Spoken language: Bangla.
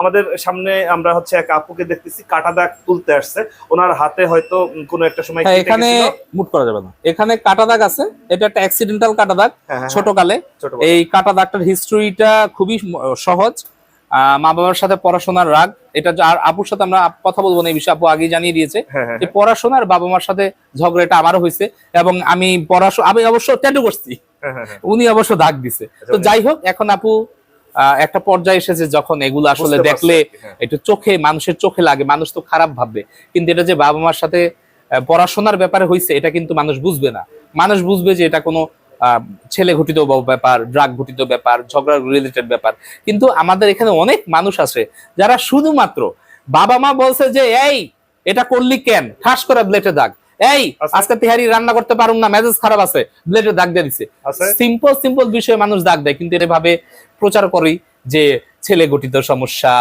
আমাদের সামনে আমরা হচ্ছে এক আপুকে দেখতেছি কাটা দাগ তুলতে আসছে, ওনার হাতে হয়তো কোনো একটা সময় কেটে এখানে গেছিল। মুট করা যাবে না, এখানে কাটা দাগ আছে, এটা একটা অ্যাক্সিডেন্টাল কাটা দাগ হ্যাঁ, ছোটকালে। ছোটবেলায়। এই কাটা দাগটার হিস্ট্রিটা খুবই সহজ। মা বাবার সাথে পড়াশোনার রাগ, এটা আর আপুর সাথে আমরা কথা বলবো না এই বিষয়ে, আপু আগে জানিয়ে দিয়েছে হ্যাঁ, হ্যাঁ, যে পড়াশোনার বাবা মার সাথে ঝগড়া, এটা আমারও হয়েছে। এবং আমি আমি অবশ্য ট্যাটু করছি, হ্যাঁ, হ্যাঁ, হ্যাঁ। উনি অবশ্য দাগ দিছে। তো যাই হোক, এখন আপু একটা পর্যায়ে এসেছে যখন এগুলো আসলে বুঝতে দেখলে পারছি, হ্যাঁ। একটু চোখে, মানুষের চোখে লাগে, মানুষ তো খারাপ ভাববে, কিন্তু এটা যে বাবা মার সাথে পড়াশোনার ব্যাপারে হয়েছে এটা কিন্তু মানুষ বুঝবে না। মানুষ বুঝবে যে এটা কোনো ছেলে ঘটিত ব্যাপার, ড্রাগ ঘটিত ব্যাপার, ঝগড়া রিলেটেড ব্যাপার। কিন্তু আমাদের এখানে অনেক মানুষ আছে যারা শুধুমাত্র বাবা মা বলছে যে এই এটা করলি কেন, ঠাস করে ব্লেডে দাগ, এই আচ্ছা। আজকে তেহারি রান্না করতে পারুম না, মেজাজ খারাপ আছে, ব্লেডে দাগ দিয়ে দিছে। আচ্ছা। সিম্পল সিম্পল বিষয়ে মানুষ দাগ দেয়, কিন্তু এভাবে প্রচার করি যে ছেলে গঠিত সমস্যা।